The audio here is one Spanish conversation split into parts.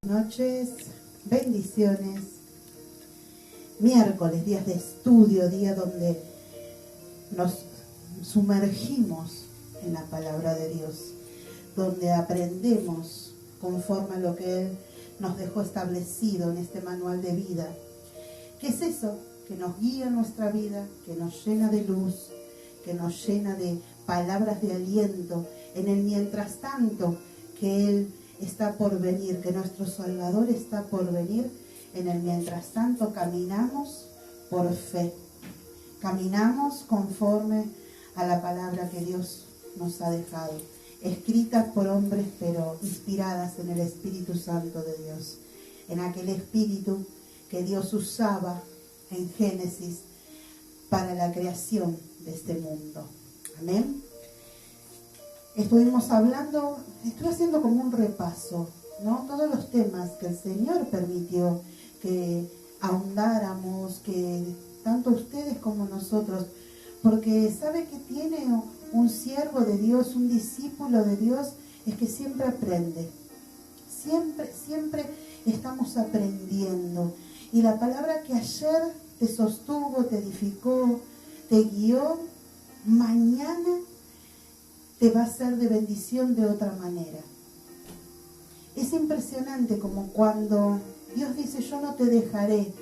Noches, bendiciones. Miércoles, días de estudio, día donde nos sumergimos en la palabra de Dios, donde aprendemos conforme a lo que Él nos dejó establecido en este manual de vida. ¿Qué es eso? Que nos guía en nuestra vida, que nos llena de luz, que nos llena de palabras de aliento en el mientras tanto que Él está por venir, que nuestro Salvador está por venir. En el mientras tanto caminamos por fe, caminamos conforme a la palabra que Dios nos ha dejado, escritas por hombres pero inspiradas en el Espíritu Santo de Dios, en aquel Espíritu que Dios usaba en Génesis para la creación de este mundo. Amén. Estuvimos hablando, estoy haciendo como un repaso, ¿no? Todos los temas que el Señor permitió que ahondáramos, que tanto ustedes como nosotros, porque sabe que tiene un siervo de Dios, un discípulo de Dios, es que siempre aprende, siempre estamos aprendiendo. Y la palabra que ayer te sostuvo, te edificó, te guió, mañana te va a ser de bendición de otra manera. Es impresionante como cuando Dios dice yo no te dejaré,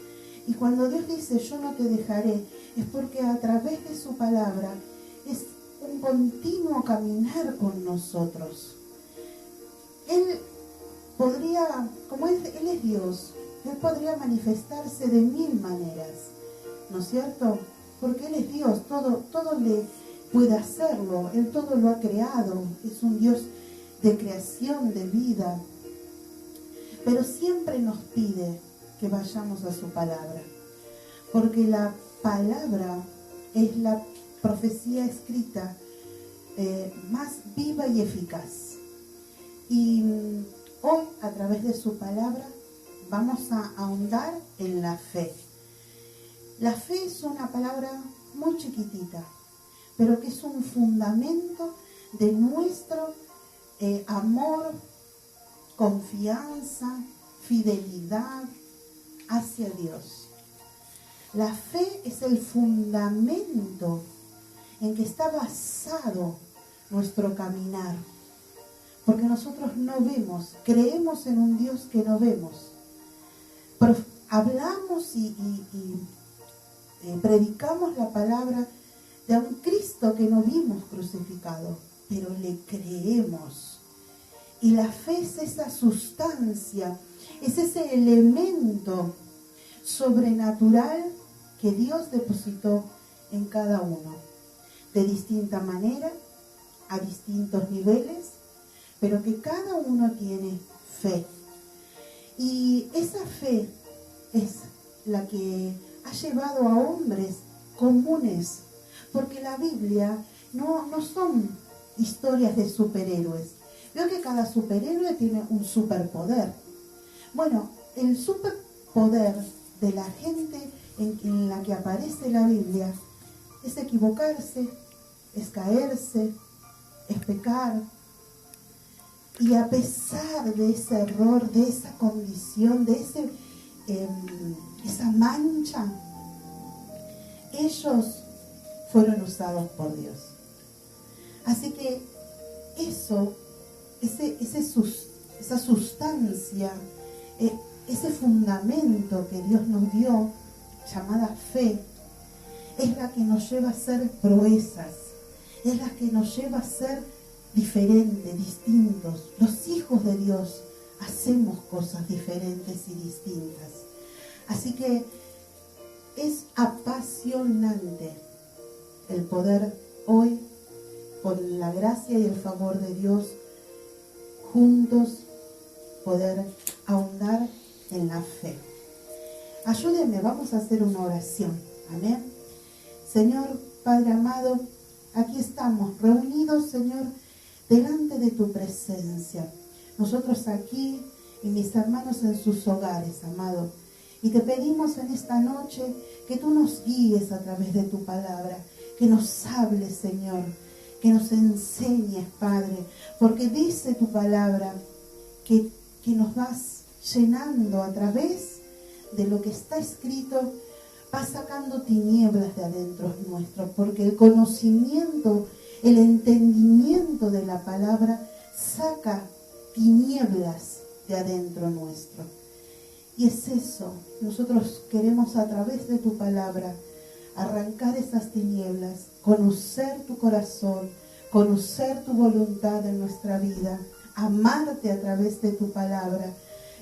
y cuando Dios dice yo no te dejaré, es porque a través de su palabra es un continuo caminar con nosotros. Él podría, como Él es Dios, Él podría manifestarse de mil maneras, ¿no es cierto? Porque Él es Dios, todo le puede hacerlo, Él todo lo ha creado, es un Dios de creación, de vida, pero siempre nos pide que vayamos a su palabra, porque la palabra es la profecía escrita más viva y eficaz. Y hoy, a través de su palabra, vamos a ahondar en la fe. La fe es una palabra muy chiquitita, pero que es un fundamento de nuestro amor, confianza, fidelidad hacia Dios. La fe es el fundamento en que está basado nuestro caminar, porque nosotros no vemos, creemos en un Dios que no vemos, pero hablamos y predicamos la palabra de un Cristo que no vimos crucificado, pero le creemos. Y la fe es esa sustancia, es ese elemento sobrenatural que Dios depositó en cada uno, de distinta manera, a distintos niveles, pero que cada uno tiene fe. Y esa fe es la que ha llevado a hombres comunes, porque la Biblia no son historias de superhéroes. Veo que cada superhéroe tiene un superpoder. Bueno, el superpoder de la gente en la que aparece la Biblia es equivocarse, es caerse, es pecar. Y a pesar de ese error, de esa condición, de esa mancha, ellos fueron usados por Dios. Así que esa sustancia, ese fundamento que Dios nos dio, llamada fe, es la que nos lleva a hacer proezas, es la que nos lleva a ser diferentes, distintos. Los hijos de Dios hacemos cosas diferentes y distintas. Así que es apasionante el poder hoy, con la gracia y el favor de Dios, juntos poder ahondar en la fe. Ayúdenme, vamos a hacer una oración. Amén. Señor, Padre amado, aquí estamos reunidos, Señor, delante de tu presencia. Nosotros aquí y mis hermanos en sus hogares, amado. Y te pedimos en esta noche que tú nos guíes a través de tu palabra, que nos hables, Señor, que nos enseñes, Padre, porque dice tu palabra que nos vas llenando a través de lo que está escrito, va sacando tinieblas de adentro nuestro, porque el conocimiento, el entendimiento de la palabra saca tinieblas de adentro nuestro. Y es eso, nosotros queremos a través de tu palabra arrancar esas tinieblas, conocer tu corazón, conocer tu voluntad en nuestra vida, amarte a través de tu palabra,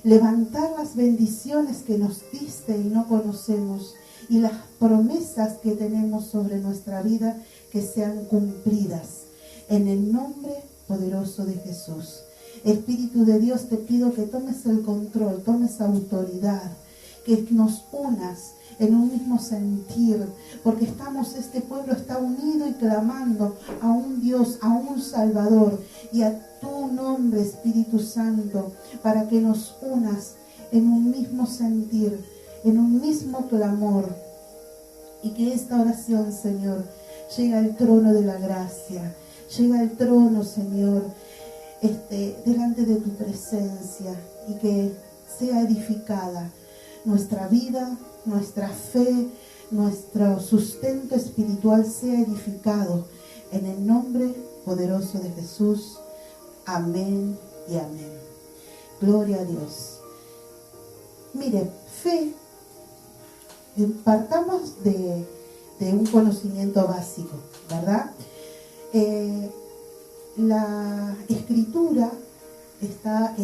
levantar las bendiciones que nos diste y no conocemos, y las promesas que tenemos sobre nuestra vida que sean cumplidas. En el nombre poderoso de Jesús. Espíritu de Dios, te pido que tomes el control, tomes autoridad, que nos unas en un mismo sentir, porque este pueblo está unido y clamando a un Dios, a un Salvador, y a tu nombre, Espíritu Santo, para que nos unas en un mismo sentir, en un mismo clamor, y que esta oración, Señor, llegue al trono de la gracia, llegue al trono, Señor, delante de tu presencia, y que sea edificada nuestra vida, nuestra fe, nuestro sustento espiritual sea edificado en el nombre poderoso de Jesús. Amén y amén. Gloria a Dios. Mire, fe, partamos de un conocimiento básico, ¿verdad? La escritura está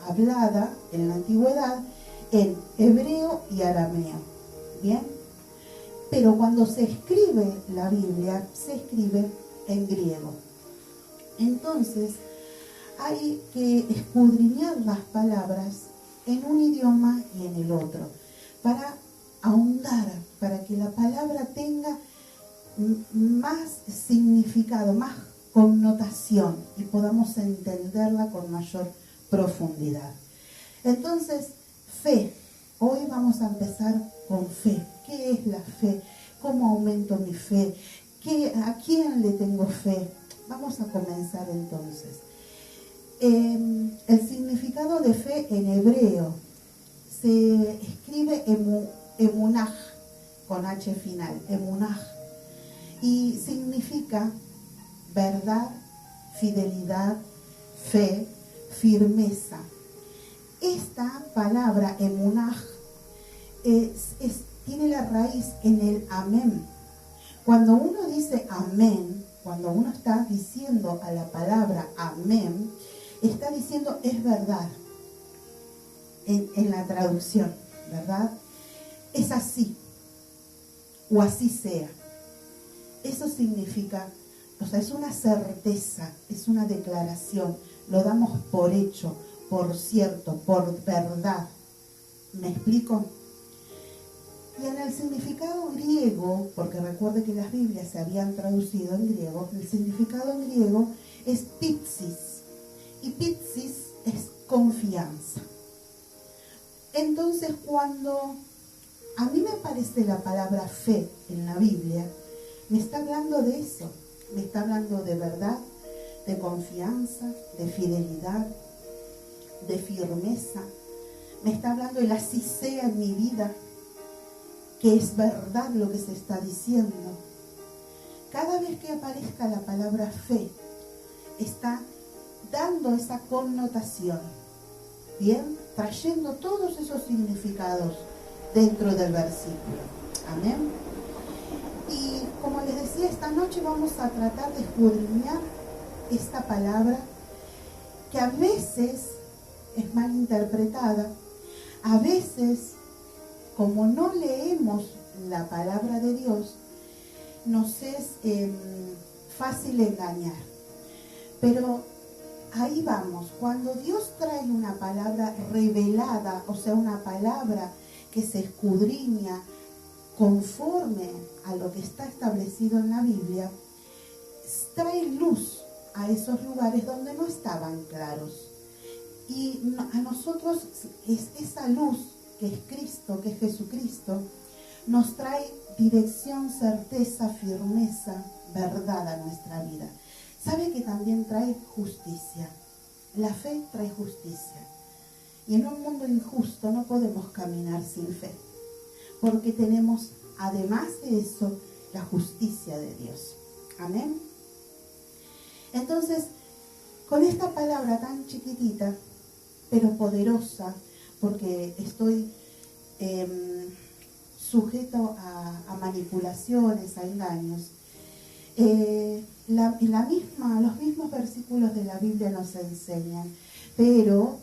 hablada en la antigüedad en hebreo y arameo, ¿bien? Pero cuando se escribe la Biblia, se escribe en griego. Entonces, hay que escudriñar las palabras en un idioma y en el otro, para ahondar, para que la palabra tenga más significado, más connotación, y podamos entenderla con mayor profundidad. Entonces, fe. Hoy vamos a empezar con fe. ¿Qué es la fe? ¿Cómo aumento mi fe? ¿A quién le tengo fe? Vamos a comenzar entonces. El significado de fe en hebreo se escribe emunaj, con H final, emunaj, y significa verdad, fidelidad, fe, firmeza. Esta palabra emunaj tiene la raíz en el amén. Cuando uno dice amén, cuando uno está diciendo a la palabra amén, está diciendo es verdad, en la traducción, ¿verdad? Es así, o así sea. Eso significa, o sea, es una certeza, es una declaración, lo damos por hecho, por cierto, por verdad. ¿Me explico? Y en el significado griego, porque recuerde que las Biblias se habían traducido en griego, el significado en griego es pipsis, y pipsis es confianza. Entonces, cuando a mí me aparece la palabra fe en la Biblia, me está hablando de eso, me está hablando de verdad, de confianza, de fidelidad, de firmeza, me está hablando del así sea en mi vida, que es verdad lo que se está diciendo. Cada vez que aparezca la palabra fe, está dando esa connotación, bien, trayendo todos esos significados dentro del versículo. Amén. Y como les decía, esta noche vamos a tratar de escudriñar esta palabra, que a veces es mal interpretada, a veces, como no leemos la palabra de Dios, nos es fácil engañar. Pero ahí vamos, cuando Dios trae una palabra revelada, o sea, una palabra que se escudriña conforme a lo que está establecido en la Biblia, trae luz a esos lugares donde no estaban claros. Y a nosotros es esa luz que es Cristo, que es Jesucristo, nos trae dirección, certeza, firmeza, verdad a nuestra vida. ¿Sabe que también trae justicia? La fe trae justicia. Y en un mundo injusto no podemos caminar sin fe, porque tenemos, además de eso, la justicia de Dios. Amén. Entonces, con esta palabra tan chiquitita, pero poderosa, porque estoy sujeto a manipulaciones, a engaños, los mismos versículos de la Biblia nos enseñan, pero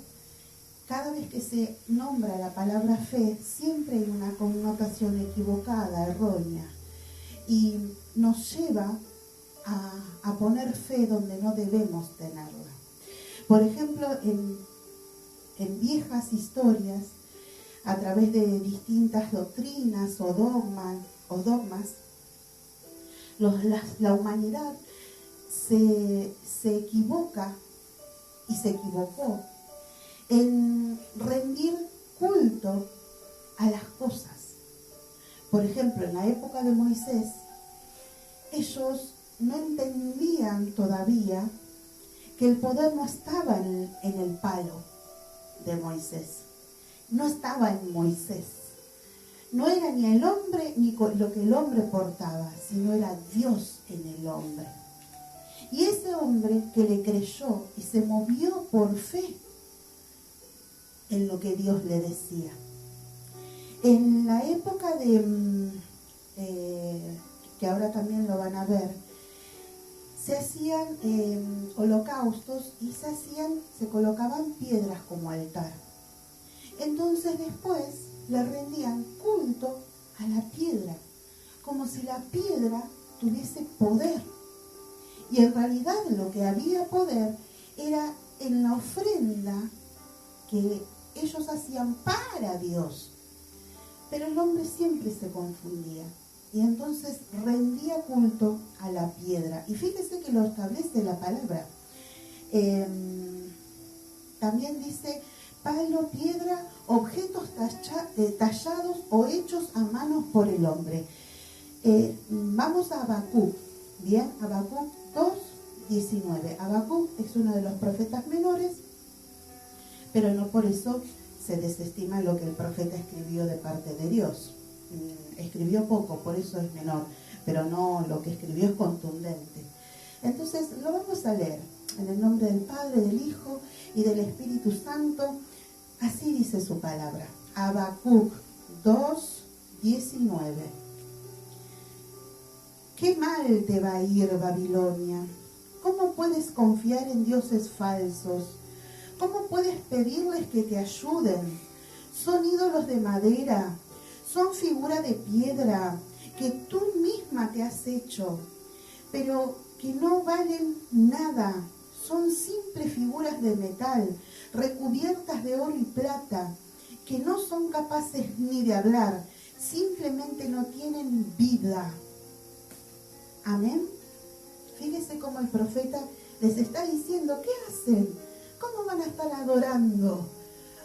cada vez que se nombra la palabra fe, siempre hay una connotación equivocada, errónea, y nos lleva a poner fe donde no debemos tenerla. Por ejemplo, en viejas historias, a través de distintas doctrinas o dogmas, la humanidad se equivoca y se equivocó en rendir culto a las cosas. Por ejemplo, en la época de Moisés, ellos no entendían todavía que el poder no estaba en el palo de Moisés, no estaba en Moisés, no era ni el hombre ni lo que el hombre portaba, sino era Dios en el hombre. Y ese hombre que le creyó y se movió por fe en lo que Dios le decía. En la época que ahora también lo van a ver, se hacían holocaustos y se colocaban piedras como altar. Entonces después le rendían culto a la piedra, como si la piedra tuviese poder. Y en realidad lo que había poder era en la ofrenda que ellos hacían para Dios. Pero el hombre siempre se confundía y entonces rendía culto a la piedra. Y fíjese que lo establece la palabra. También dice palo, piedra, objetos tallados o hechos a manos por el hombre. Vamos a Habacuc. Bien, Habacuc 2:19. Habacuc es uno de los profetas menores, pero no por eso se desestima lo que el profeta escribió de parte de Dios. Escribió poco, por eso es menor, pero no, lo que escribió es contundente. Entonces lo vamos a leer en el nombre del Padre, del Hijo y del Espíritu Santo. Así dice su palabra. Habacuc 2:19. Qué mal te va a ir, Babilonia. ¿Cómo puedes confiar en dioses falsos? ¿Cómo puedes pedirles que te ayuden? Son ídolos de madera, son figuras de piedra que tú misma te has hecho, pero que no valen nada. Son simples figuras de metal, recubiertas de oro y plata, que no son capaces ni de hablar, simplemente no tienen vida. Amén. Fíjese cómo el profeta les está diciendo, ¿qué hacen? ¿Cómo van a estar adorando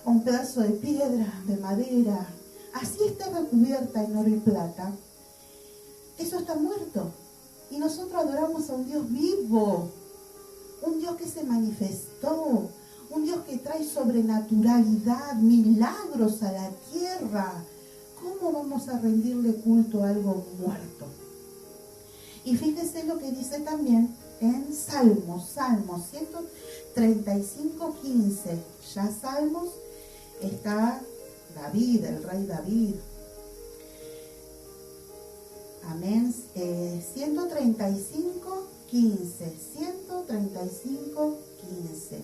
a un pedazo de piedra, de madera? Así está recubierta en oro y plata. Eso está muerto. Y nosotros adoramos a un Dios vivo, un Dios que se manifestó, un Dios que trae sobrenaturalidad, milagros a la tierra. ¿Cómo vamos a rendirle culto a algo muerto? Y fíjese lo que dice también en Salmos 135:15. Ya Salmos está David, el rey David. Amén. 135:15.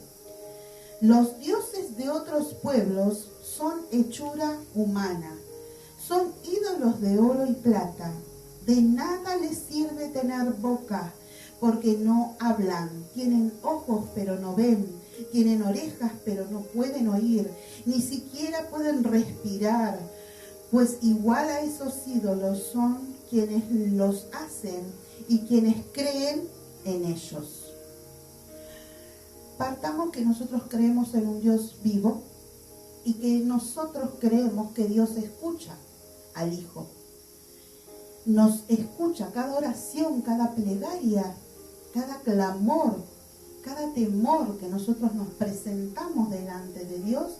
Los dioses de otros pueblos son hechura humana. Son ídolos de oro y plata. De nada les sirve tener boca, porque no hablan. Tienen ojos, pero no ven. Tienen orejas, pero no pueden oír. Ni siquiera pueden respirar. Pues igual a esos ídolos son quienes los hacen y quienes creen en ellos. Partamos que nosotros creemos en un Dios vivo y que nosotros creemos que Dios escucha al Hijo. Nos escucha cada oración, cada plegaria, cada clamor, cada temor que nosotros nos presentamos delante de Dios.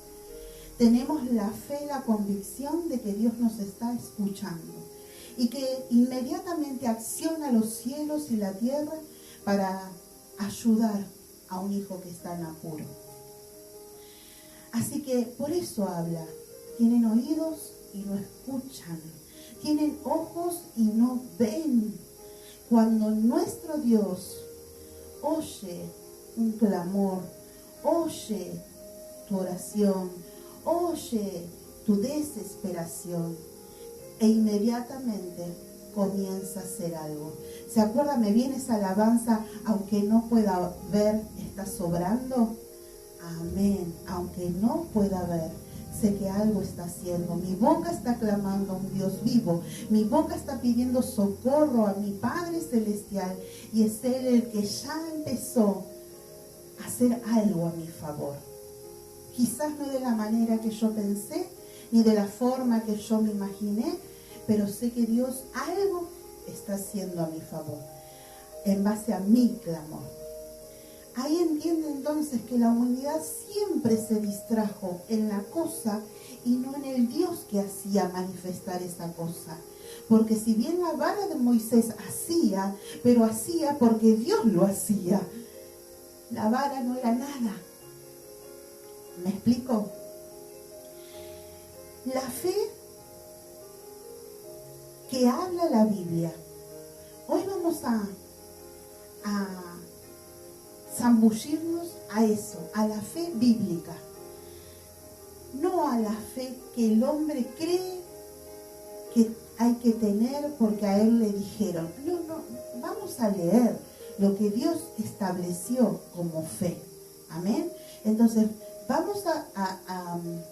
tenemos la fe, la convicción de que Dios nos está escuchando y que inmediatamente acciona los cielos y la tierra para ayudar a un hijo que está en apuro. Así que por eso habla. Tienen oídos y no escuchan. Tienen ojos y no ven. Cuando nuestro Dios oye un clamor, oye tu oración, oye tu desesperación, e inmediatamente comienza a hacer algo. ¿Se acuerda? Me viene esa alabanza, aunque no pueda ver, está sobrando. Amén. Aunque no pueda ver, sé que algo está haciendo. Mi boca está clamando a un Dios vivo. Mi boca está pidiendo socorro a mi Padre Celestial. Y es Él el que ya empezó a hacer algo a mi favor. Quizás no de la manera que yo pensé, ni de la forma que yo me imaginé, pero sé que Dios algo está haciendo a mi favor, en base a mi clamor. Ahí entiende entonces que la humanidad siempre se distrajo en la cosa y no en el Dios que hacía manifestar esa cosa. Porque si bien la vara de Moisés hacía, pero hacía porque Dios lo hacía. La vara no era nada. ¿Me explico? La fe que habla la Biblia. Hoy vamos a zambullirnos a eso, a la fe bíblica. No a la fe que el hombre cree que hay que tener porque a él le dijeron. No, vamos a leer lo que Dios estableció como fe. Amén. Entonces, vamos a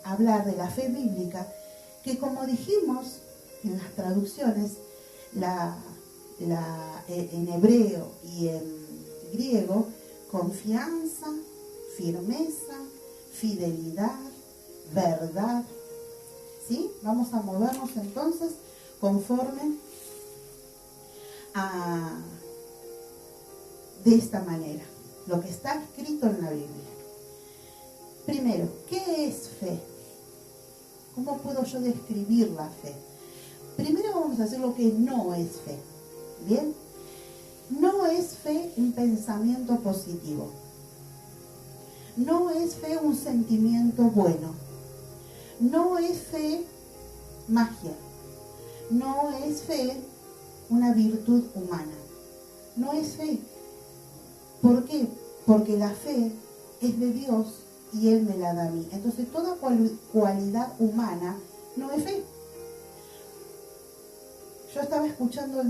hablar de la fe bíblica, que como dijimos en las traducciones, en hebreo y en griego, confianza, firmeza, fidelidad, verdad. ¿Sí? Vamos a movernos entonces conforme de esta manera, lo que está escrito en la Biblia. Primero, ¿qué es fe? ¿Cómo puedo yo describir la fe? Primero vamos a hacer lo que no es fe. ¿Bien? No es fe un pensamiento positivo. No es fe un sentimiento bueno. No es fe magia. No es fe una virtud humana. No es fe. ¿Por qué? Porque la fe es de Dios y Él me la da a mí. Entonces toda cualidad humana no es fe. Yo estaba escuchando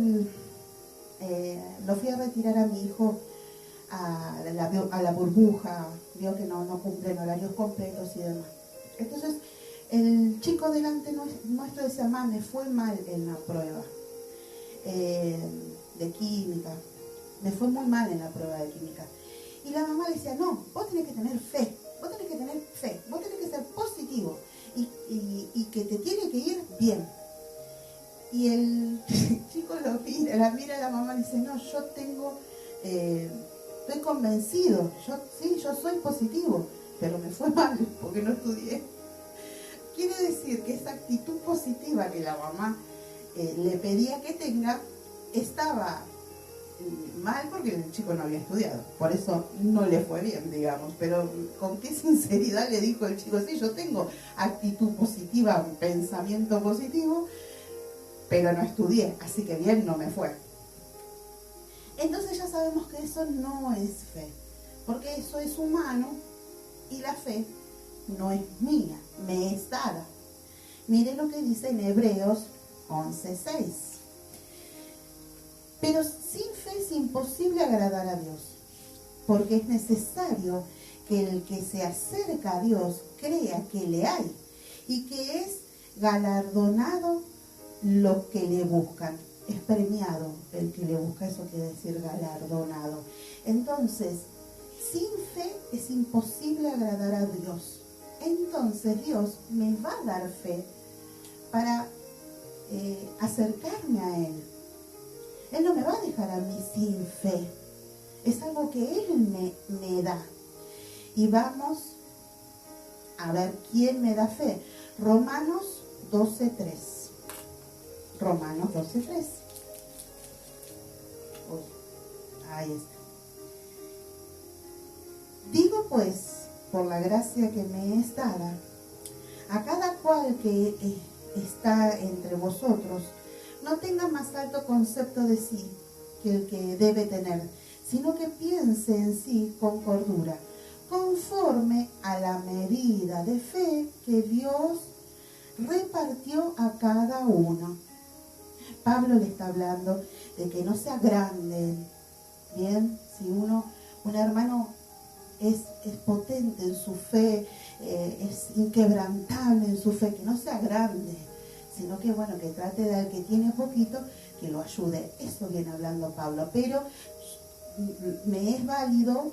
lo fui a retirar a mi hijo a la burbuja, vio que no cumplen horarios completos y demás. Entonces el chico delante nuestro decía: mamá, me fue mal en la prueba de química, me fue muy mal en la prueba de química. Y la mamá le decía: no, vos tenés que tener fe, vos tenés que tener fe, vos tenés que ser positivo y que te tiene que ir bien. Y el chico la mira a la mamá y dice: no, yo estoy convencido, yo soy positivo, pero me fue mal porque no estudié. Quiere decir que esa actitud positiva que la mamá le pedía que tenga, estaba mal porque el chico no había estudiado, por eso no le fue bien, digamos. Pero con qué sinceridad le dijo el chico: sí, yo tengo actitud positiva, un pensamiento positivo, pero no estudié, así que bien no me fue. Entonces ya sabemos que eso no es fe, porque eso es humano y la fe no es mía, me es dada. Mire lo que dice en Hebreos 11:6. Pero sin fe es imposible agradar a Dios, porque es necesario que el que se acerca a Dios crea que le hay y que es galardonado los que le buscan. Es premiado el que le busca, eso quiere decir galardonado. Entonces, sin fe es imposible agradar a Dios. Entonces Dios me va a dar fe para acercarme a Él. Él no me va a dejar a mí sin fe. Es algo que Él me da. Y vamos A ver, ¿quién me da fe? Romanos 12:3. Romanos 12:3. Ahí está. Digo pues, por la gracia que me es dada, a cada cual que está entre vosotros, no tenga más alto concepto de sí que el que debe tener, sino que piense en sí con cordura, conforme a la medida de fe que Dios repartió a cada uno. Pablo le está hablando de que no sea grande, bien, si un hermano es potente en su fe, es inquebrantable en su fe, que no sea grande, sino que bueno, que trate de al que tiene poquito, que lo ayude. Eso viene hablando Pablo, pero me es válido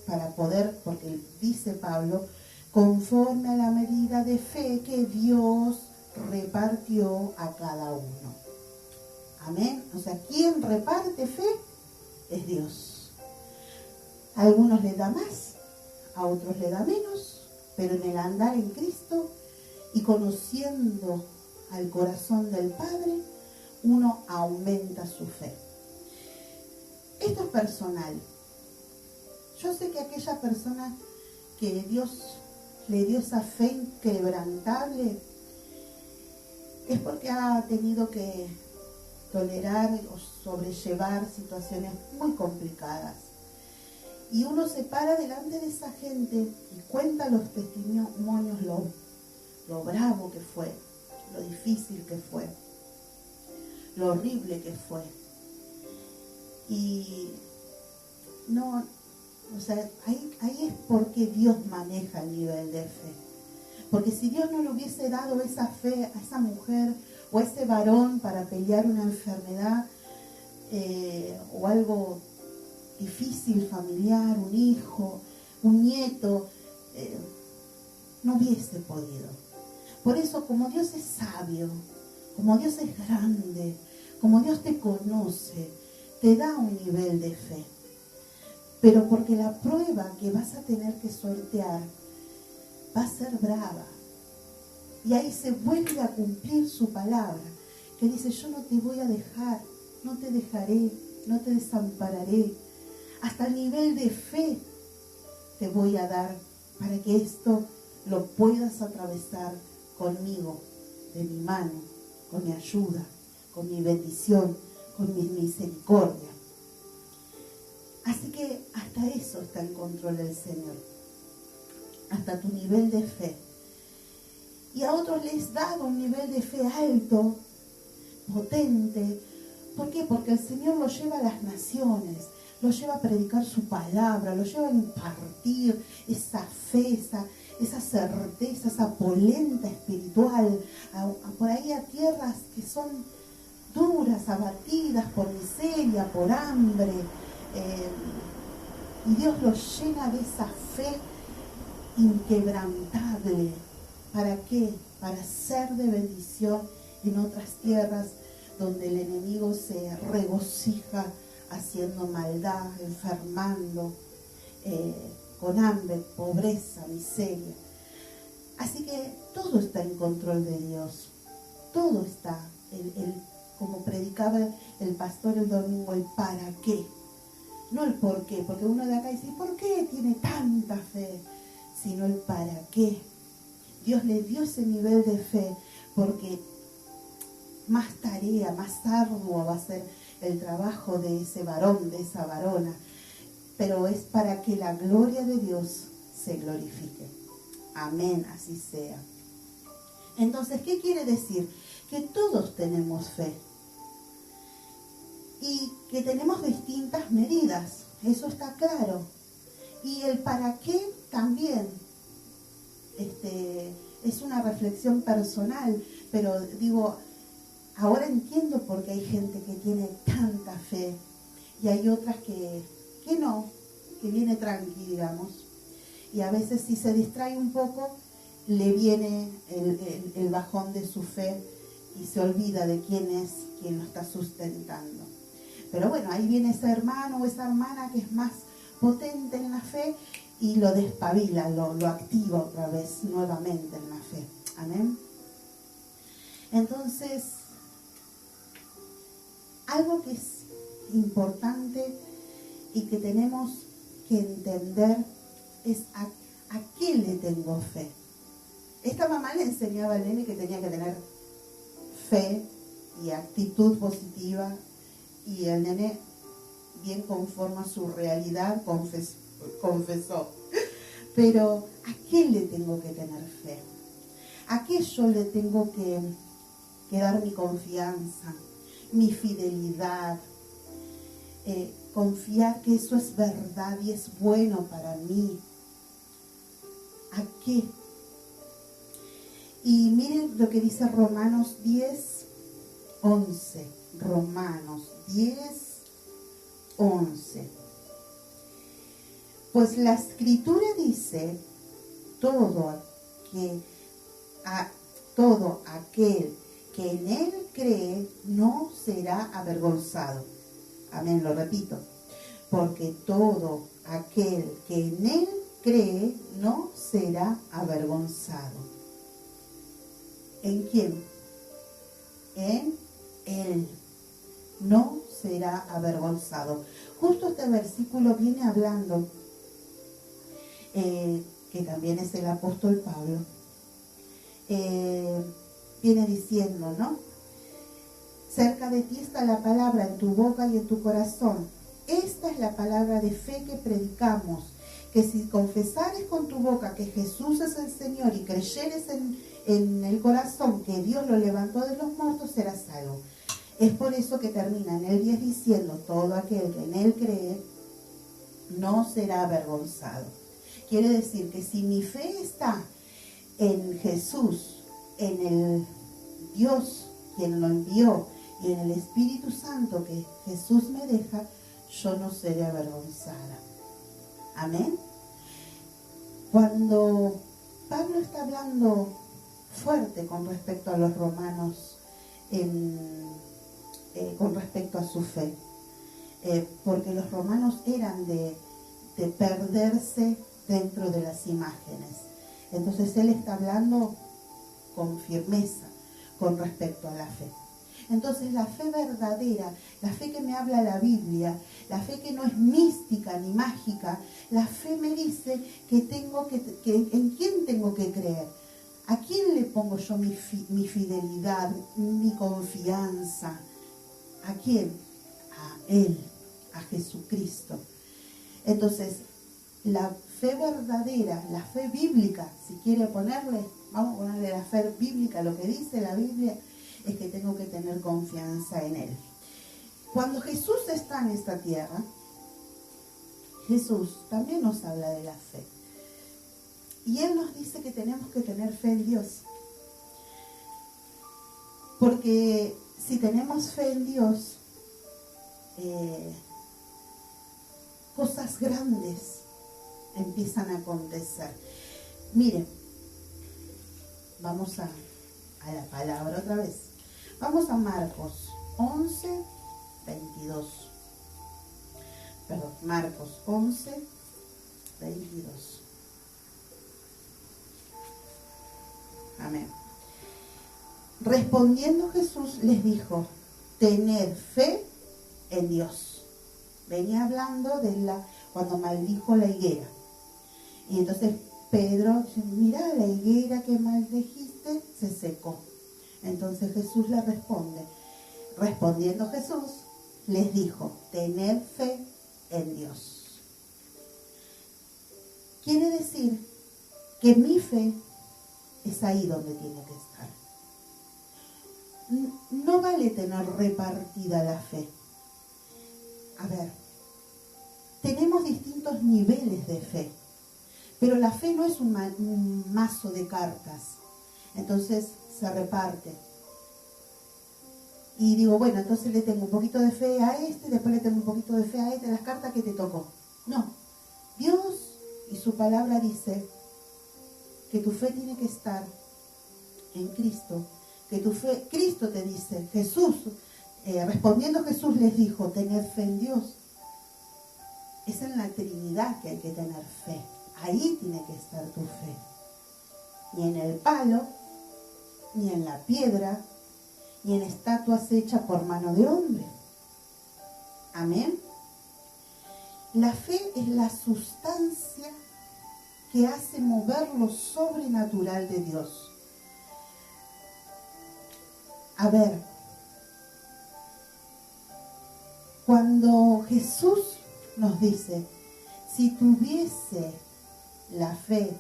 para poder, porque dice Pablo, conforme a la medida de fe que Dios repartió a cada uno. Amén. O sea, quien reparte fe es Dios. A algunos le da más, a otros le da menos, pero en el andar en Cristo y conociendo al corazón del Padre, uno aumenta su fe. Esto es personal. Yo sé que aquella persona que Dios le dio esa fe inquebrantable es porque ha tenido que tolerar o sobrellevar situaciones muy complicadas. Y uno se para delante de esa gente y cuenta los testimonios, lo bravo que fue, lo difícil que fue, lo horrible que fue. Y no, o sea, ahí es porque Dios maneja el nivel de fe. Porque si Dios no le hubiese dado esa fe a esa mujer o a ese varón para pelear una enfermedad o algo difícil familiar, un hijo, un nieto, no hubiese podido. Por eso, como Dios es sabio, como Dios es grande, como Dios te conoce, te da un nivel de fe. Pero porque la prueba que vas a tener que sortear va a ser brava. Y ahí se vuelve a cumplir su palabra, que dice, yo no te voy a dejar, no te dejaré, no te desampararé. Hasta el nivel de fe te voy a dar para que esto lo puedas atravesar conmigo, de mi mano, con mi ayuda, con mi bendición, con mi misericordia. Así que hasta eso está en control del Señor, hasta tu nivel de fe. Y a otros les dado un nivel de fe alto, potente. ¿Por qué? Porque el Señor los lleva a las naciones, los lleva a predicar su palabra, los lleva a impartir esa fe, esa certeza, esa polenta espiritual, por ahí a tierras que son duras, abatidas por miseria, por hambre. Y Dios los llena de esa fe inquebrantable. ¿Para qué? Para ser de bendición en otras tierras donde el enemigo se regocija haciendo maldad, enfermando, con hambre, pobreza, miseria. Así que todo está en control de Dios. Todo está. Como predicaba el pastor el domingo, el para qué. No el por qué, porque uno de acá dice, ¿por qué tiene tanta fe? Sino el para qué. Dios le dio ese nivel de fe porque más tarea, más ardua va a ser el trabajo de ese varón, de esa varona. Pero es para que la gloria de Dios se glorifique. Amén, así sea. Entonces, ¿qué quiere decir? Que todos tenemos fe. Y que tenemos distintas medidas. Eso está claro. Y el para qué también. Es una reflexión personal, pero digo, ahora entiendo por qué hay gente que tiene tanta fe y hay otras que no, que viene tranqui, digamos. Y a veces si se distrae un poco, le viene el bajón de su fe y se olvida de quién es quien lo está sustentando. Pero bueno, ahí viene ese hermano o esa hermana que es más potente en la fe y lo despabila, lo activa otra vez nuevamente en la fe. Amén. Entonces, algo que es importante y que tenemos que entender es a qué le tengo fe. Esta mamá le enseñaba al nene que tenía que tener fe y actitud positiva, y el nene, bien conforme a su realidad, confesó. Pero ¿a qué le tengo que tener fe? ¿A qué yo le tengo que dar mi confianza, mi fidelidad? Confiar que eso es verdad y es bueno para mí. ¿A qué? Y miren lo que dice Romanos 10:11. Romanos 10:11. Pues la Escritura dice, todo aquel que en él cree no será avergonzado. Amén, lo repito. Porque todo aquel que en él cree no será avergonzado. ¿En quién? En él. No será avergonzado. Justo este versículo viene hablando, que también es el apóstol Pablo, viene diciendo, ¿no? Cerca de ti está la palabra en tu boca y en tu corazón. Esta es la palabra de fe que predicamos, que si confesares con tu boca que Jesús es el Señor y creyeres en el corazón que Dios lo levantó de los muertos, serás salvo. Es por eso que termina en el 10 diciendo, todo aquel que en él cree no será avergonzado. Quiere decir que si mi fe está en Jesús, en el Dios quien lo envió y en el Espíritu Santo que Jesús me deja, yo no seré avergonzada. Amén. Cuando Pablo está hablando fuerte con respecto a los romanos, con respecto a su fe, porque los romanos eran de perderse dentro de las imágenes. Entonces él está hablando con firmeza con respecto a la fe. Entonces la fe verdadera, la fe que me habla la Biblia, la fe que no es mística ni mágica, la fe me dice que en quién tengo que creer. ¿A quién le pongo yo mi fidelidad, mi confianza? ¿A quién? A Él, a Jesucristo. Entonces, la fe verdadera, la fe bíblica, si quiere ponerle, vamos a ponerle la fe bíblica, lo que dice la Biblia, es que tengo que tener confianza en Él. Cuando Jesús está en esta tierra, Jesús también nos habla de la fe. Y Él nos dice que tenemos que tener fe en Dios. Porque si tenemos fe en Dios, cosas grandes empiezan a acontecer. Miren, vamos a la palabra otra vez. Vamos a Marcos 11:22. Perdón, Marcos 11:22. Amén. Respondiendo Jesús les dijo, tened fe en Dios. Venía hablando cuando maldijo la higuera. Y entonces Pedro dice, mira, la higuera que maldijiste se secó. Entonces Jesús le responde. Respondiendo Jesús les dijo, tened fe en Dios. Quiere decir que mi fe es ahí donde tiene que estar. No vale tener repartida la fe. A ver, tenemos distintos niveles de fe, pero la fe no es un mazo de cartas. Entonces se reparte. Y digo, bueno, entonces le tengo un poquito de fe a este, después le tengo un poquito de fe a este, las cartas que te tocó. No, Dios y su palabra dice que tu fe tiene que estar en Cristo, que tu fe, Cristo te dice, Jesús, respondiendo Jesús les dijo, tened fe en Dios. Es en la Trinidad que hay que tener fe. Ahí tiene que estar tu fe. Ni en el palo, ni en la piedra, ni en estatuas hechas por mano de hombre. Amén. La fe es la sustancia que hace mover lo sobrenatural de Dios. A ver, cuando Jesús nos dice, si tuviese la fe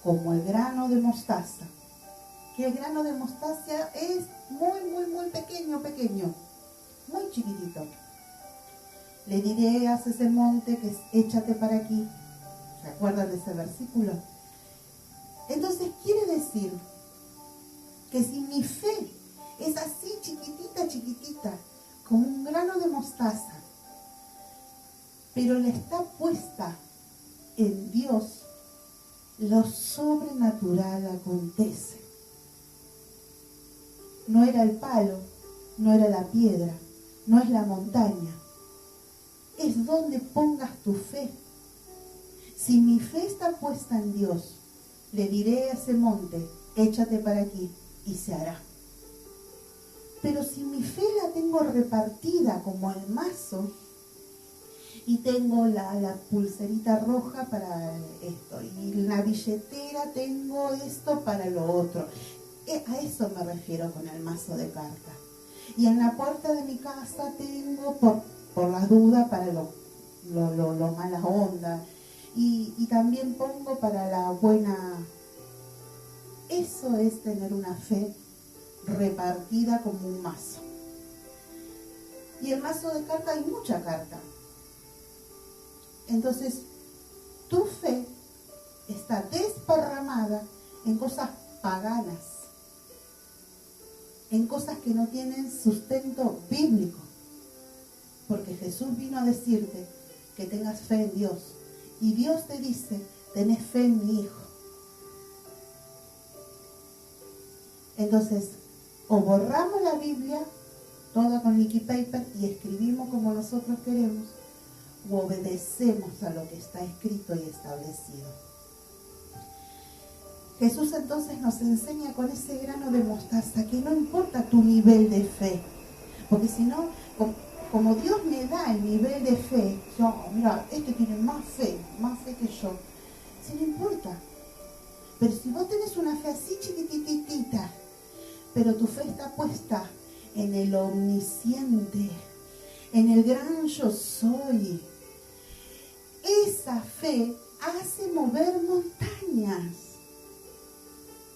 como el grano de mostaza, que el grano de mostaza es muy pequeño, muy chiquitito. Le diré a ese monte que échate para aquí. ¿Se acuerdan de ese versículo? Entonces quiere decir que si mi fe es así chiquitita, como un grano de mostaza, pero le está puesta en Dios, lo sobrenatural acontece. No era el palo, no era la piedra, no es la montaña. Es donde pongas tu fe. Si mi fe está puesta en Dios, le diré a ese monte, échate para aquí, y se hará. Pero si mi fe la tengo repartida como el mazo, y tengo la pulserita roja para esto, y en la billetera tengo esto para lo otro, a eso me refiero con el mazo de cartas. Y en la puerta de mi casa tengo por las dudas para lo mala onda, y también pongo para la buena. Eso es tener una fe repartida como un mazo. Y el mazo de cartas hay mucha carta. Entonces, tu fe está desparramada en cosas paganas, en cosas que no tienen sustento bíblico. Porque Jesús vino a decirte que tengas fe en Dios. Y Dios te dice, tenés fe en mi Hijo. Entonces, o borramos la Biblia, toda con liquid paper, y escribimos como nosotros queremos, o obedecemos a lo que está escrito y establecido. Jesús entonces nos enseña con ese grano de mostaza que no importa tu nivel de fe, porque si no, como Dios me da el nivel de fe, yo, mira, este tiene más fe que yo, si no importa. Pero si vos tenés una fe así chiquititita, pero tu fe está puesta en el omnisciente, en el gran yo soy, esa fe hace mover montañas.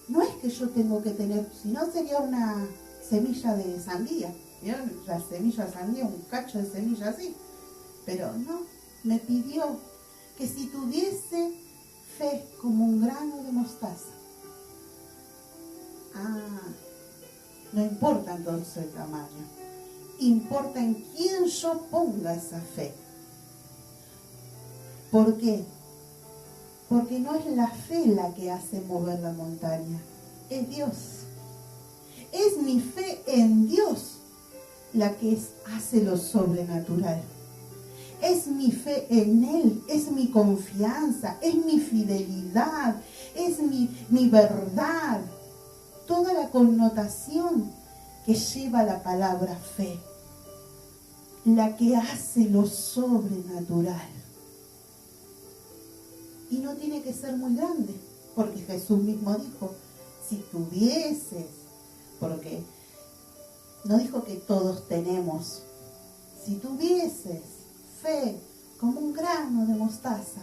No es que yo tengo que tener, si no sería una semilla de sandía. ¿Vieron? La semilla de sandía, un cacho de semilla así. Pero no, me pidió que si tuviese fe como un grano de mostaza. No importa entonces el tamaño. Importa en quién yo ponga esa fe. ¿Por qué? Porque no es la fe la que hace mover la montaña, es Dios. Es mi fe en Dios la que hace lo sobrenatural. Es mi fe en Él, es mi confianza, es mi fidelidad, es mi verdad. Toda la connotación que lleva la palabra fe, la que hace lo sobrenatural. Y no tiene que ser muy grande, porque Jesús mismo dijo, si tuvieses, porque no dijo que todos tenemos, si tuvieses fe como un grano de mostaza,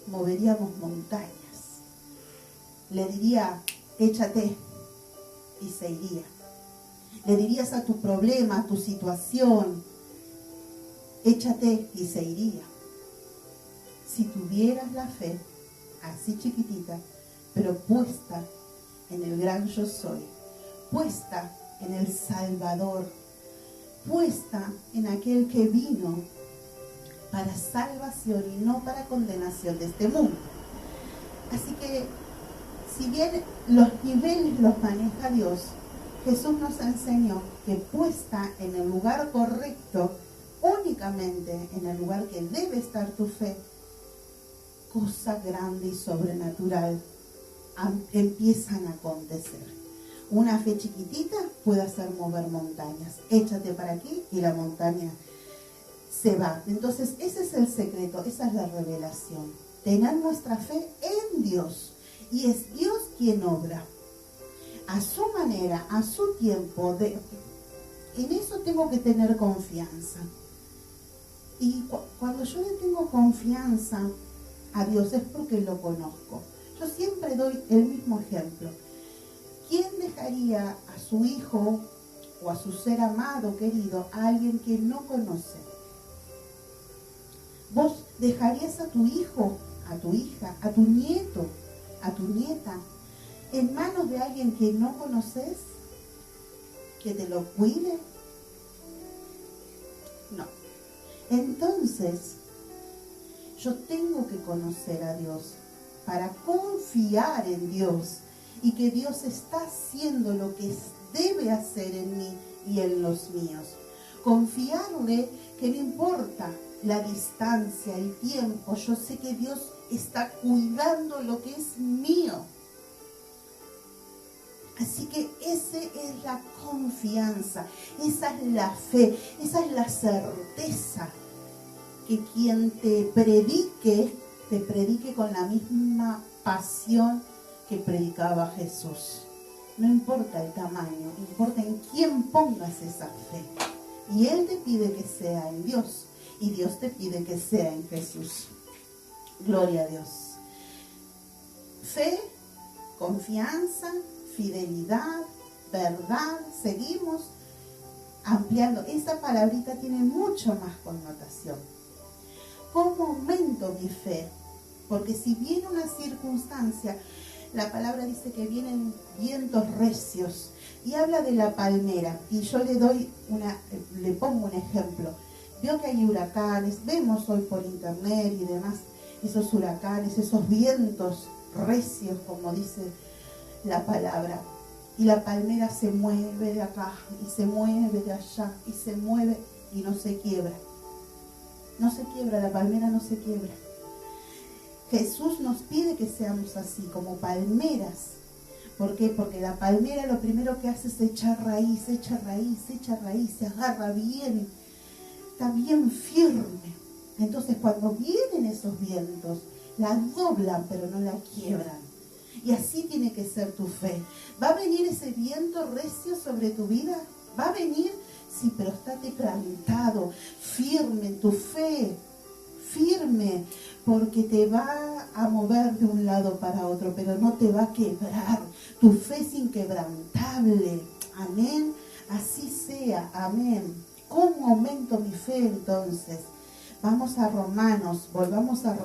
moveríamos montañas. Le diría, échate, y se iría. Le dirías a tu problema, a tu situación, échate, y se iría. Si tuvieras la fe, así chiquitita, pero puesta en el gran yo soy, puesta en el Salvador, puesta en aquel que vino para salvación y no para condenación de este mundo. Así que, si bien los niveles los maneja Dios, Jesús nos enseñó que puesta en el lugar correcto, únicamente en el lugar que debe estar tu fe, cosa grande y sobrenatural empiezan a acontecer. Una fe chiquitita puede hacer mover montañas. Échate para aquí y la montaña se va. Entonces ese es el secreto, esa es la revelación. Tener nuestra fe en Dios. Y es Dios quien obra. A su manera, a su tiempo. En eso tengo que tener confianza. Y cuando yo le tengo confianza a Dios es porque lo conozco. Yo siempre doy el mismo ejemplo. ¿Quién dejaría a su hijo o a su ser amado, querido, a alguien que no conoce? ¿Vos dejarías a tu hijo, a tu hija, a tu nieto, a tu nieta, en manos de alguien que no conoces? ¿Que te lo cuide? No. Entonces, yo tengo que conocer a Dios para confiar en Dios y que Dios está haciendo lo que debe hacer en mí y en los míos. Confiarle que no importa la distancia, el tiempo, yo sé que Dios está cuidando lo que es mío. Así que esa es la confianza, esa es la fe, esa es la certeza que quien te predique con la misma pasión que predicaba Jesús. No importa el tamaño, importa en quién pongas esa fe. Y Él te pide que sea en Dios, y Dios te pide que sea en Jesús. Gloria a Dios. Fe, confianza, fidelidad, verdad. Seguimos ampliando. Esa palabrita tiene mucho más connotación. ¿Cómo aumento mi fe? Porque si viene una circunstancia, la palabra dice que vienen vientos recios y habla de la palmera. Y yo le pongo un ejemplo. Veo que hay huracanes, vemos hoy por internet y demás, esos huracanes, esos vientos recios, como dice la palabra. Y la palmera se mueve de acá y se mueve de allá y se mueve y no se quiebra. No se quiebra, la palmera no se quiebra. Jesús nos pide que seamos así, como palmeras. ¿Por qué? Porque la palmera lo primero que hace es echar raíz, se agarra bien, está bien firme. Entonces cuando vienen esos vientos, la doblan pero no la quiebran. Y así tiene que ser tu fe. ¿Va a venir ese viento recio sobre tu vida? ¿Va a venir? Sí, pero estate plantado, firme en tu fe, firme, porque te va a mover de un lado para otro, pero no te va a quebrar. Tu fe es inquebrantable. Amén. Así sea. Amén. ¿Cómo aumento mi fe entonces? Vamos a Romanos, volvamos a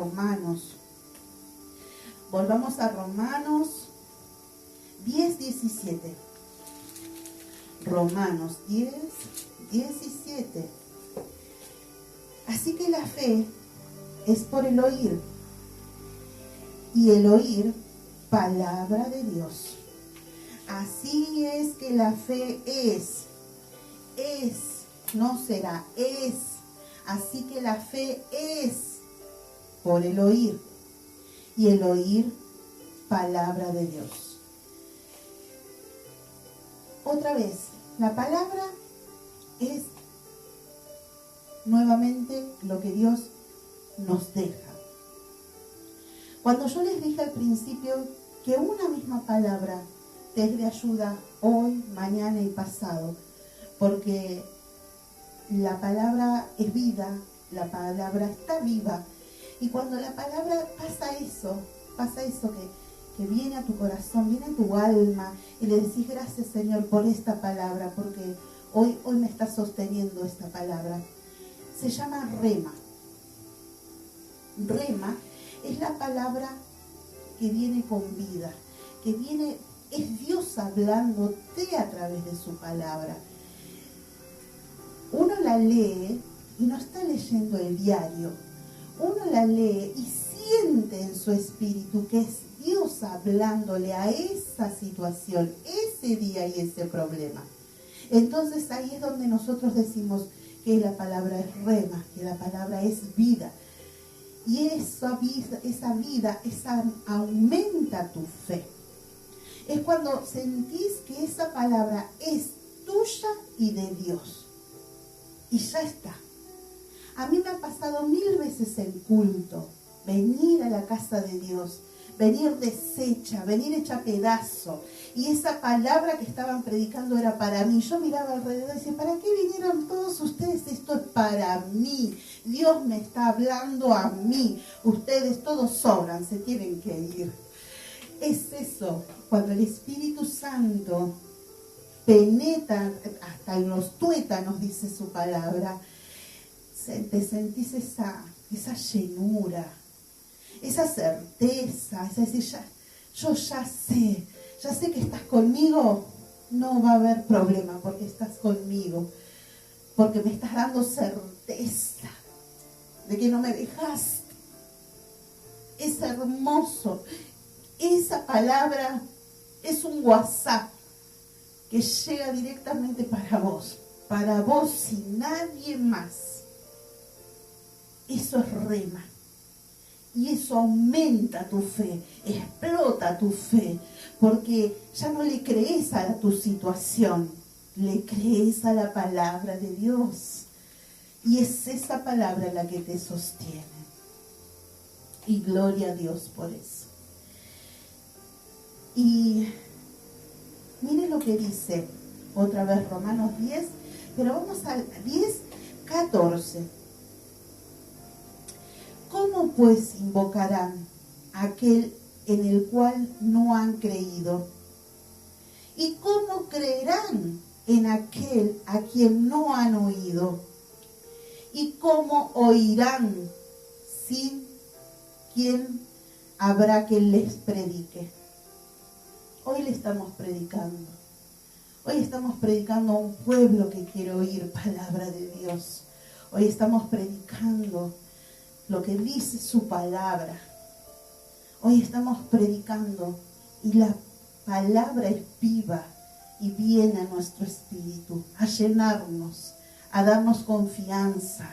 Romanos 10, 17. Romanos 10, 17. Así que la fe es por el oír, y el oír palabra de Dios. Así es que la fe es, no será, es. Así que la fe es por el oír, y el oír palabra de Dios. Otra vez, la palabra es nuevamente lo que Dios nos deja. Cuando yo les dije al principio que una misma palabra te es de ayuda hoy, mañana y pasado, porque la palabra es vida, la palabra está viva, y cuando la palabra pasa eso que viene a tu corazón, viene a tu alma, y le decís gracias Señor por esta palabra, porque hoy me está sosteniendo esta palabra. Se llama rema. Rema es la palabra que viene con vida, es Dios hablándote a través de su palabra. Uno la lee y no está leyendo el diario. Uno la lee y siente en su espíritu que es Dios hablándole a esa situación, ese día y ese problema. Entonces ahí es donde nosotros decimos que la palabra es rema, que la palabra es vida. Y esa vida aumenta tu fe. Es cuando sentís que esa palabra es tuya y de Dios. Y ya está. A mí me ha pasado 1000 veces el culto, venir a la casa de Dios, venir deshecha, venir hecha pedazo. Y esa palabra que estaban predicando era para mí. Yo miraba alrededor y decía, ¿para qué vinieron todos ustedes? Esto es para mí. Dios me está hablando a mí. Ustedes todos sobran, se tienen que ir. Es eso, cuando el Espíritu Santo penetra hasta en los tuétanos, dice su palabra, te sentís esa llenura, esa certeza, es decir, yo ya sé que estás conmigo, no va a haber problema porque estás conmigo, porque me estás dando certeza de que no me dejaste. Es hermoso. Esa palabra es un WhatsApp que llega directamente para vos y nadie más. Eso es rema. Y eso aumenta tu fe, explota tu fe, porque ya no le crees a tu situación, le crees a la palabra de Dios. Y es esa palabra la que te sostiene. Y gloria a Dios por eso. Y mire lo que dice otra vez Romanos 10, pero vamos al 10:14. ¿Cómo pues invocarán a aquel en el cual no han creído? ¿Y cómo creerán en aquel a quien no han oído? ¿Y cómo oirán sin quien habrá que les predique? Hoy le estamos predicando. Hoy estamos predicando a un pueblo que quiere oír palabra de Dios. Hoy estamos predicando lo que dice su palabra. Hoy estamos predicando y la palabra es viva y viene a nuestro espíritu a llenarnos, a darnos confianza,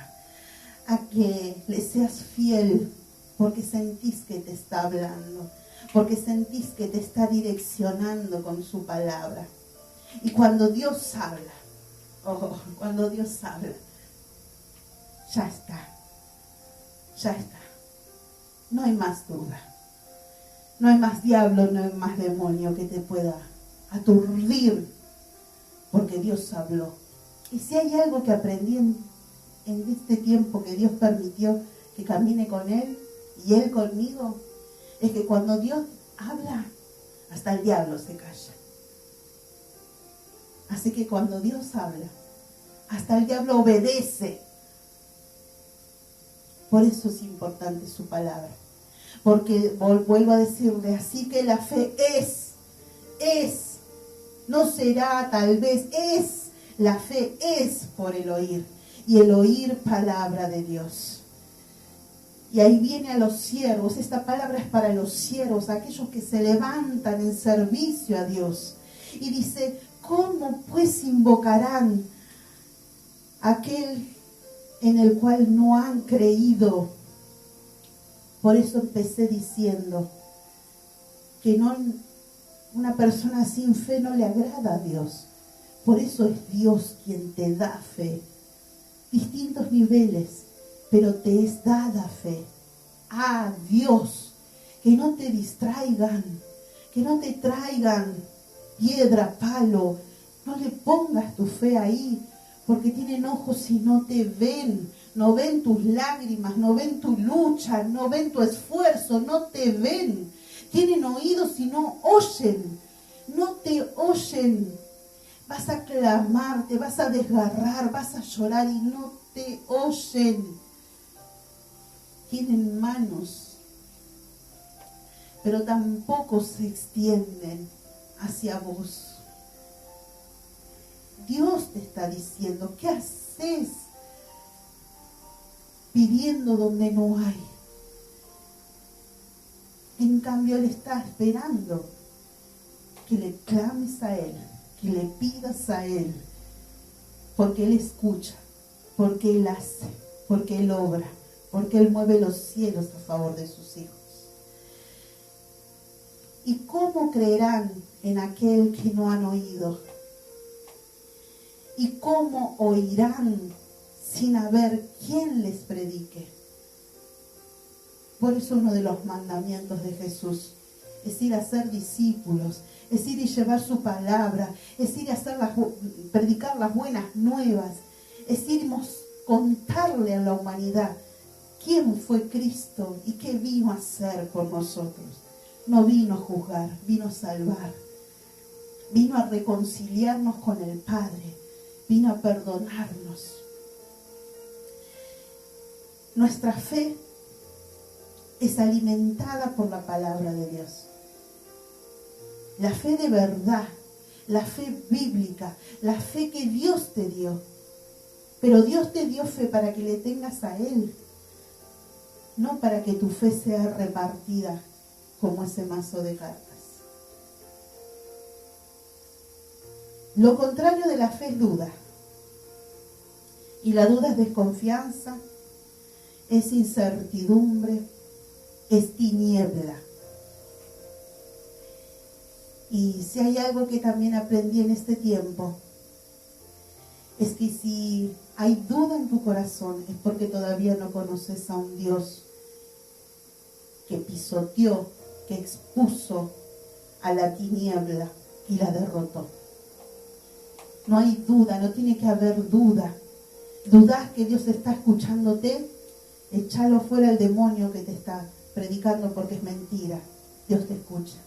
a que le seas fiel porque sentís que te está hablando, porque sentís que te está direccionando con su palabra. Y cuando Dios habla, cuando Dios habla, ya está. No hay más duda. No hay más diablo, no hay más demonio que te pueda aturdir, porque Dios habló. Y si hay algo que aprendí en este tiempo que Dios permitió que camine con Él y Él conmigo, es que cuando Dios habla, hasta el diablo se calla. Así que cuando Dios habla, hasta el diablo obedece. Por eso es importante su palabra. Porque, vuelvo a decirle, así que la fe es, no será tal vez, la fe es por el oír. Y el oír palabra de Dios. Y ahí viene a los siervos, esta palabra es para los siervos, aquellos que se levantan en servicio a Dios. Y dice, ¿cómo pues invocarán aquel en el cual no han creído? Por eso empecé diciendo que una persona sin fe no le agrada a Dios. Por eso es Dios quien te da fe. Distintos niveles, pero te es dada fe. Ah, Dios, que no te distraigan, que no te traigan piedra, palo. No le pongas tu fe ahí, porque tienen ojos y no te ven. No ven tus lágrimas, no ven tu lucha, no ven tu esfuerzo, no te ven. Tienen oídos y no oyen, no te oyen. Vas a clamar, te vas a desgarrar, vas a llorar y no te oyen. Tienen manos, pero tampoco se extienden hacia vos. Dios te está diciendo, ¿qué haces pidiendo donde no hay? En cambio, Él está esperando que le clames a Él, que le pidas a Él, porque Él escucha, porque Él hace, porque Él obra, porque Él mueve los cielos a favor de sus hijos. ¿Y cómo creerán en aquel que no han oído? ¿Y cómo oirán sin haber quien les predique? Por eso uno de los mandamientos de Jesús es ir a ser discípulos, es ir y llevar su palabra, es ir a predicar las buenas nuevas, es ir a contarle a la humanidad quién fue Cristo y qué vino a hacer por nosotros. No vino a juzgar, vino a salvar, vino a reconciliarnos con el Padre, vino a perdonarnos. Nuestra fe es alimentada por la palabra de Dios. La fe de verdad, la fe bíblica, la fe que Dios te dio. Pero Dios te dio fe para que le tengas a Él, no para que tu fe sea repartida como ese mazo de cartas. Lo contrario de la fe es duda. Y la duda es desconfianza, es incertidumbre, es tiniebla. Y si hay algo que también aprendí en este tiempo, es que si hay duda en tu corazón es porque todavía no conoces a un Dios que pisoteó, que expuso a la tiniebla y la derrotó. No hay duda, no tiene que haber duda. ¿Dudás que Dios está escuchándote? Échalo fuera el demonio que te está predicando porque es mentira. Dios te escucha,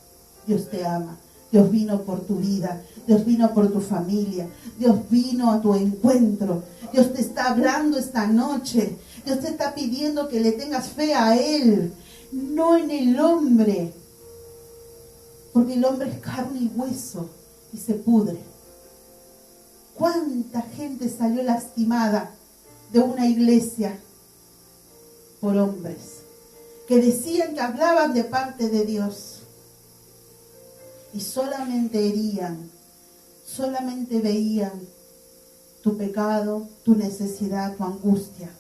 Dios te ama, Dios vino por tu vida, Dios vino por tu familia, Dios vino a tu encuentro, Dios te está hablando esta noche, Dios te está pidiendo que le tengas fe a Él, no en el hombre, porque el hombre es carne y hueso y se pudre. ¿Cuánta gente salió lastimada de una iglesia por hombres que decían que hablaban de parte de Dios y solamente herían, solamente veían tu pecado, tu necesidad, tu angustia?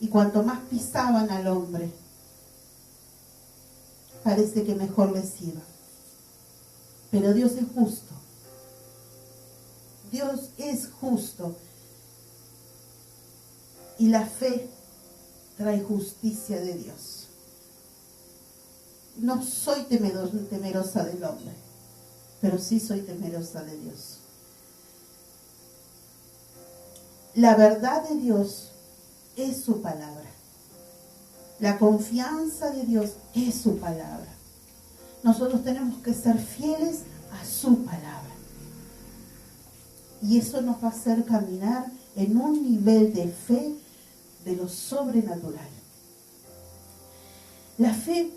Y cuanto más pisaban al hombre, parece que mejor les iba. Pero Dios es justo. Dios es justo. Y la fe trae justicia de Dios. No soy temerosa del hombre, pero sí soy temerosa de Dios. La verdad de Dios es su palabra. La confianza de Dios es su palabra. Nosotros tenemos que ser fieles a su palabra. Y eso nos va a hacer caminar en un nivel de fe de lo sobrenatural. La fe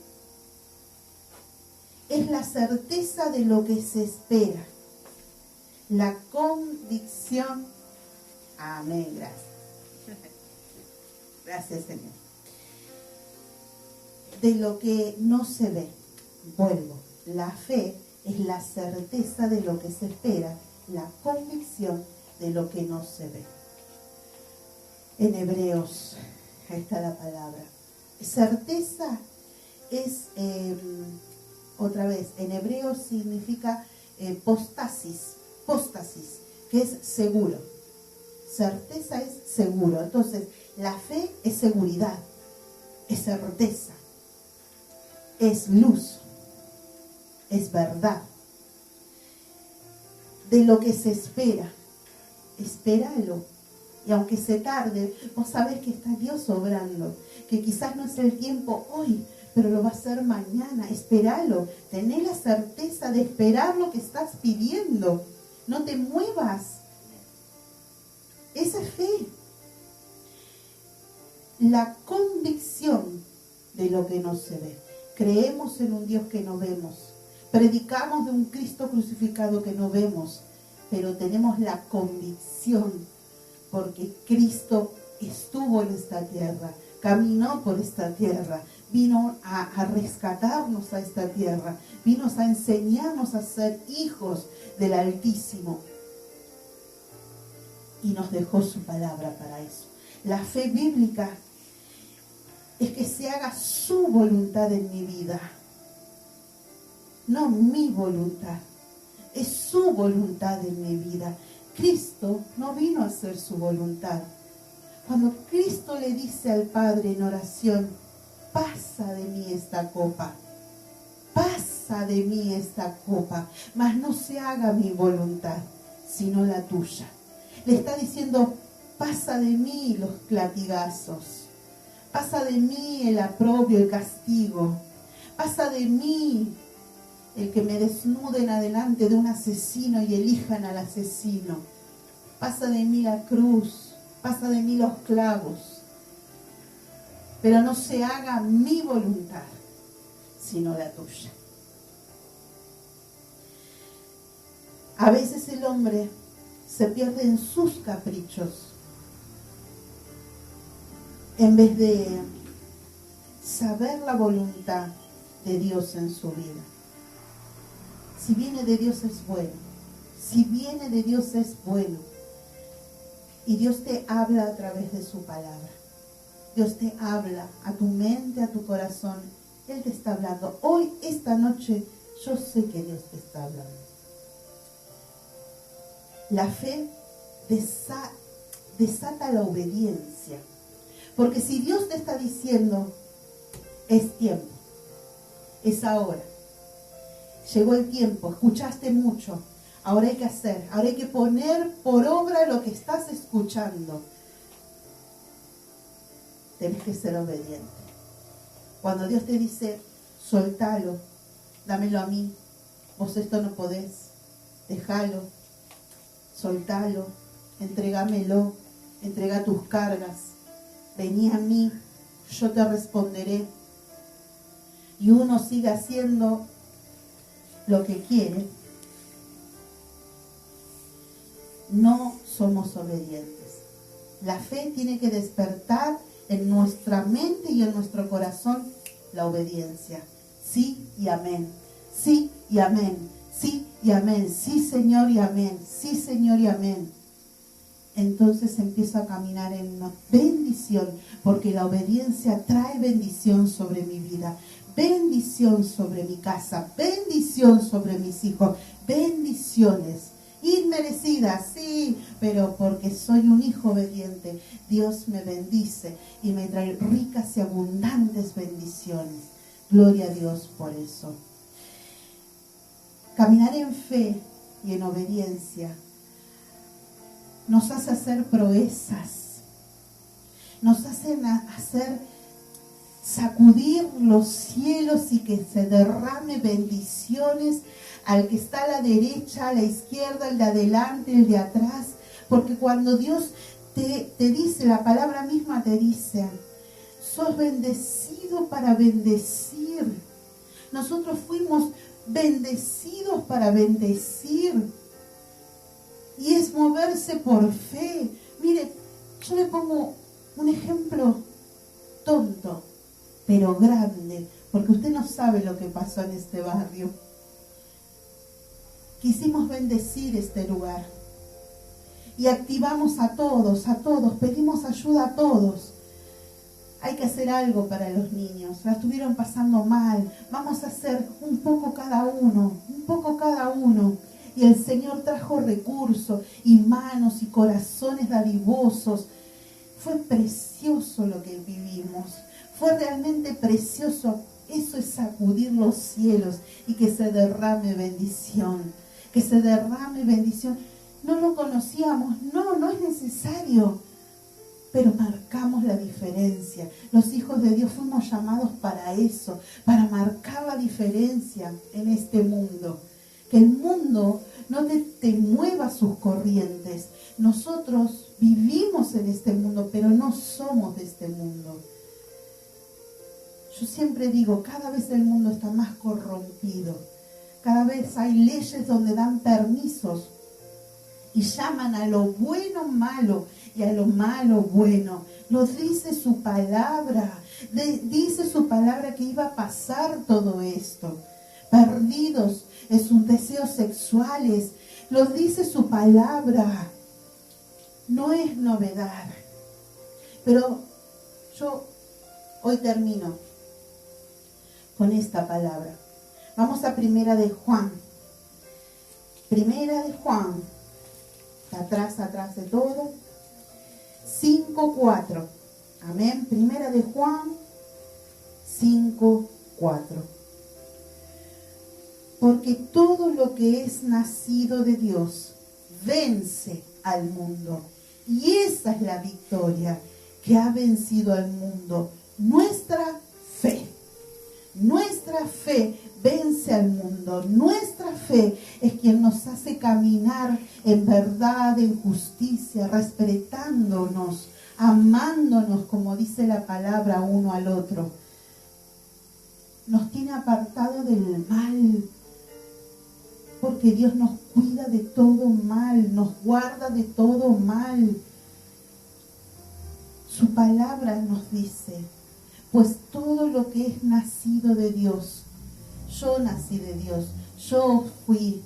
es la certeza de lo que se espera. La convicción. Amén, gracias. Gracias, Señor. De lo que no se ve. Vuelvo. La fe es la certeza de lo que se espera. La convicción de lo que no se ve. En Hebreos, ahí está la palabra. Certeza es, otra vez, en hebreo significa póstasis, que es seguro. Certeza es seguro. Entonces, la fe es seguridad, es certeza, es luz, es verdad. De lo que se espera, espéralo. Y aunque se tarde, vos sabés que está Dios obrando, que quizás no es el tiempo hoy, pero lo va a hacer mañana. Espéralo, tené la certeza de esperar lo que estás pidiendo. No te muevas. Esa es fe. La convicción de lo que no se ve. Creemos en un Dios que no vemos. Predicamos de un Cristo crucificado que no vemos, pero tenemos la convicción porque Cristo estuvo en esta tierra, caminó por esta tierra, vino a rescatarnos a esta tierra, vino a enseñarnos a ser hijos del Altísimo y nos dejó su palabra para eso. La fe bíblica es que se haga su voluntad en mi vida, no mi voluntad, es su voluntad en mi vida. Cristo no vino a hacer su voluntad. Cuando Cristo le dice al Padre en oración, pasa de mí esta copa, pasa de mí esta copa, mas no se haga mi voluntad, sino la tuya. Le está diciendo, pasa de mí los latigazos, pasa de mí el aprobio, el castigo, pasa de mí el que me desnuden adelante de un asesino y elijan al asesino, pasa de mí la cruz, pasa de mí los clavos, pero no se haga mi voluntad, sino la tuya. A veces el hombre se pierde en sus caprichos, en vez de saber la voluntad de Dios en su vida. Si viene de Dios es bueno, si viene de Dios es bueno. Y Dios te habla a través de su palabra. Dios te habla a tu mente, a tu corazón. Él te está hablando. Hoy, esta noche, yo sé que Dios te está hablando. La fe desata la obediencia. Porque si Dios te está diciendo, es tiempo, es ahora, llegó el tiempo, escuchaste mucho, ahora hay que hacer, ahora hay que poner por obra lo que estás escuchando. Tenés que ser obediente. Cuando Dios te dice, soltalo, dámelo a mí, vos esto no podés, déjalo, soltalo, entregámelo, entrega tus cargas, vení a mí, yo te responderé. Y uno sigue haciendo lo que quiere, no somos obedientes. La fe tiene que despertar en nuestra mente y en nuestro corazón la obediencia. Sí y amén. Sí y amén. Sí y amén. Sí, Señor, y amén. Sí, Señor, y amén. Entonces empiezo a caminar en una bendición, porque la obediencia trae bendición sobre mi vida, bendición sobre mi casa, bendición sobre mis hijos, bendiciones inmerecidas, sí, pero porque soy un hijo obediente, Dios me bendice y me trae ricas y abundantes bendiciones. Gloria a Dios por eso. Caminar en fe y en obediencia nos hace hacer proezas, nos hacen hacer sacudir los cielos y que se derrame bendiciones al que está a la derecha, a la izquierda, el de adelante, el de atrás, porque cuando Dios te dice, la palabra misma te dice, sos bendecido para bendecir. Nosotros fuimos bendecidos para bendecir. Y es moverse por fe. Mire, yo le pongo un ejemplo tonto, pero grande, porque usted no sabe lo que pasó en este barrio. Quisimos bendecir este lugar y activamos a todos, pedimos ayuda a todos. Hay que hacer algo para los niños, la estuvieron pasando mal, vamos a hacer un poco cada uno. Y el Señor trajo recursos y manos y corazones dadivosos. Fue precioso lo que vivimos. Fue realmente precioso. Eso es sacudir los cielos y que se derrame bendición. Que se derrame bendición. No lo conocíamos. No es necesario. Pero marcamos la diferencia. Los hijos de Dios fuimos llamados para eso. Para marcar la diferencia en este mundo. Que el mundo no te mueva sus corrientes. Nosotros vivimos en este mundo, pero no somos de este mundo. Yo siempre digo, cada vez el mundo está más corrompido. Cada vez hay leyes donde dan permisos y llaman a lo bueno malo y a lo malo bueno. Lo dice su palabra. Dice su palabra que iba a pasar todo esto. Perdidos en sus deseos sexuales. Lo dice su palabra. No es novedad. Pero yo hoy termino con esta palabra. Vamos a Primera de Juan. Primera de Juan, atrás de todo. 5:4. Amén. Primera de Juan 5:4. Porque todo lo que es nacido de Dios vence al mundo. Y esa es la victoria que ha vencido al mundo. Nuestra fe. Nuestra fe vence al mundo. Nuestra fe es quien nos hace caminar en verdad, en justicia, respetándonos, amándonos, como dice la palabra, uno al otro. Nos tiene apartado del mal, porque Dios nos cuida de todo mal, nos guarda de todo mal. Su palabra nos dice, pues todo lo que es nacido de Dios, yo nací de Dios, yo fui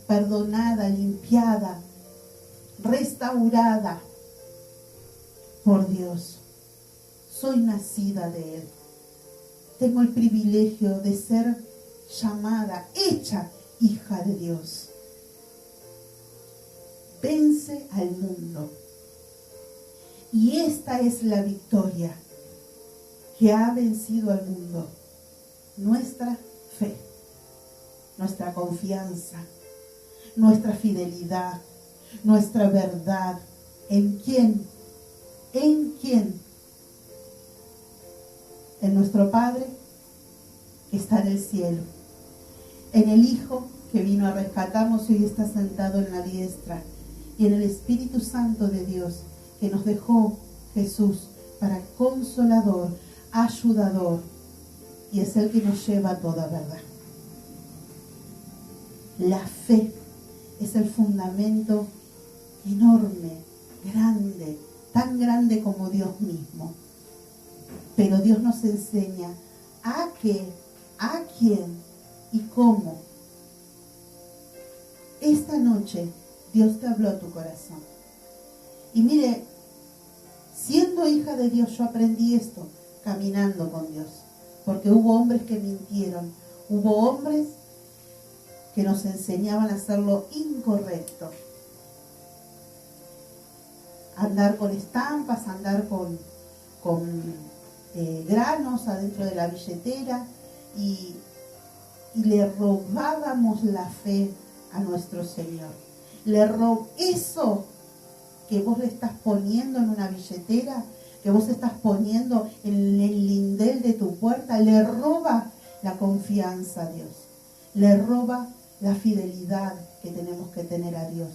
perdonada, limpiada, restaurada por Dios. Soy nacida de Él. Tengo el privilegio de ser llamada, hecha hija de Dios. Vence al mundo. Y esta es la victoria que ha vencido al mundo. Nuestra fe, nuestra confianza, nuestra fidelidad, nuestra verdad. ¿En quién? ¿En quién? En nuestro Padre que está en el cielo. En el Hijo que vino a rescatarnos y hoy está sentado en la diestra. Y en el Espíritu Santo de Dios que nos dejó Jesús para consolador, ayudador, y es el que nos lleva a toda verdad. La fe es el fundamento enorme, grande, tan grande como Dios mismo. Pero Dios nos enseña a qué, a quién y cómo. Esta noche Dios te habló a tu corazón. Y mire, siendo hija de Dios, yo aprendí esto caminando con Dios. Porque hubo hombres que mintieron, hubo hombres que nos enseñaban a hacer lo incorrecto. Andar con estampas, andar con granos adentro de la billetera y le robábamos la fe a nuestro Señor. Eso que vos le estás poniendo en una billetera, que vos estás poniendo en el lindel de tu puerta, le roba la confianza a Dios, le roba la fidelidad que tenemos que tener a Dios,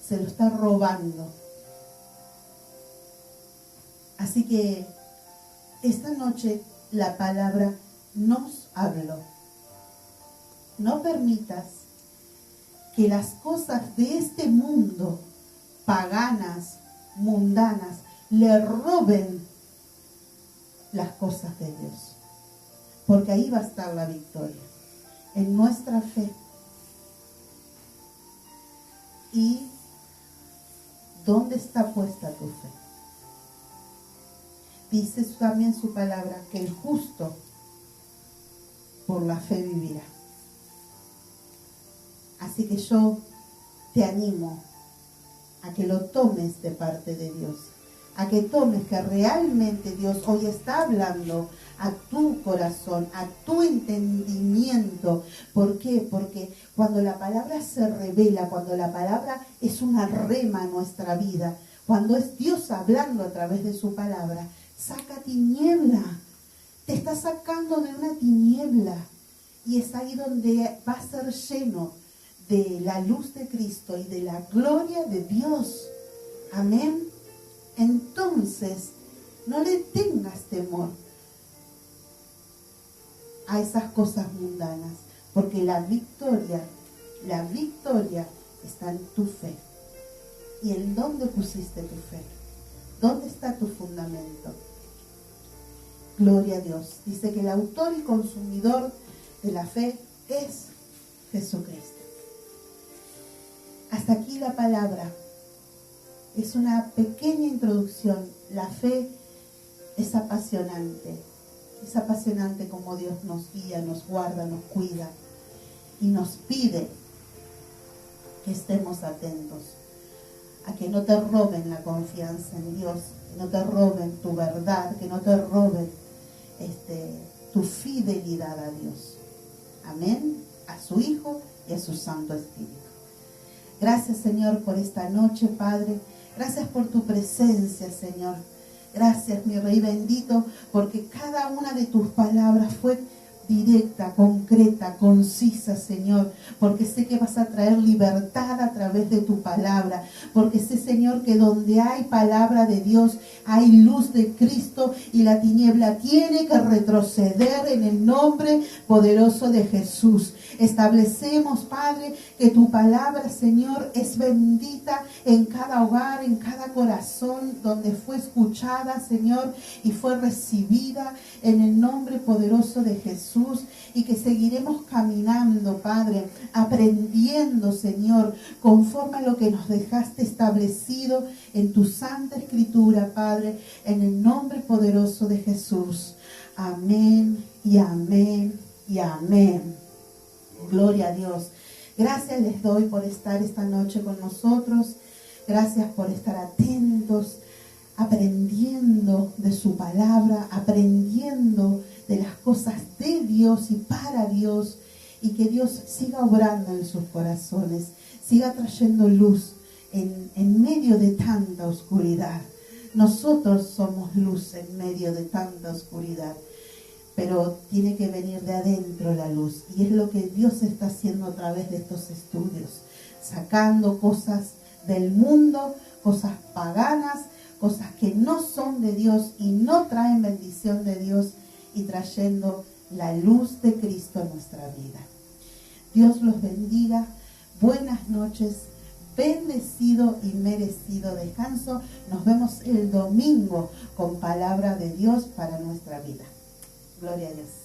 se lo está robando. Así que esta noche la palabra nos habló. No permitas que las cosas de este mundo, paganas, mundanas, le roben las cosas de Dios. Porque ahí va a estar la victoria, en nuestra fe. ¿Y dónde está puesta tu fe? Dice también su palabra que el justo por la fe vivirá. Así que yo te animo a que lo tomes de parte de Dios, a que tomes que realmente Dios hoy está hablando a tu corazón, a tu entendimiento. ¿Por qué? Porque cuando la palabra se revela, cuando la palabra es una rema en nuestra vida, cuando es Dios hablando a través de su palabra, saca tiniebla, te está sacando de una tiniebla, y es ahí donde va a ser lleno de la luz de Cristo y de la gloria de Dios. Amén. Entonces, no le tengas temor a esas cosas mundanas, porque la victoria está en tu fe. ¿Y en dónde pusiste tu fe? ¿Dónde está tu fundamento? Gloria a Dios. Dice que el autor y consumidor de la fe es Jesucristo. Hasta aquí la palabra. Es una pequeña introducción. La fe Es apasionante como Dios nos guía, nos guarda, nos cuida y nos pide que estemos atentos a que no te roben la confianza en Dios, que no te roben tu verdad, que no te roben tu fidelidad a Dios. Amén. A su Hijo y a su Santo Espíritu. Gracias, Señor, por esta noche, Padre. Gracias por tu presencia, Señor. Gracias, mi Rey bendito, porque cada una de tus palabras fue directa, concreta, concisa, Señor, porque sé que vas a traer libertad a través de tu palabra, porque sé, Señor, que donde hay palabra de Dios, hay luz de Cristo y la tiniebla tiene que retroceder en el nombre poderoso de Jesús. Establecemos, Padre, que tu palabra, Señor, es bendita en cada hogar, en cada corazón donde fue escuchada, Señor, y fue recibida en el nombre poderoso de Jesús, y que seguiremos caminando, Padre, aprendiendo, Señor, conforme a lo que nos dejaste establecido en tu Santa Escritura, Padre, en el nombre poderoso de Jesús. Amén y amén y amén. Gloria a Dios. Gracias les doy por estar esta noche con nosotros. Gracias por estar atentos, aprendiendo de su palabra, aprendiendo de las cosas de Dios y para Dios, y que Dios siga obrando en sus corazones, siga trayendo luz en medio de tanta oscuridad. Nosotros somos luz en medio de tanta oscuridad, pero tiene que venir de adentro la luz, y es lo que Dios está haciendo a través de estos estudios, sacando cosas del mundo, cosas paganas, cosas que no son de Dios y no traen bendición de Dios, y trayendo la luz de Cristo a nuestra vida. Dios los bendiga. Buenas noches. Bendecido y merecido descanso. Nos vemos el domingo con palabra de Dios para nuestra vida. Gloria a Dios.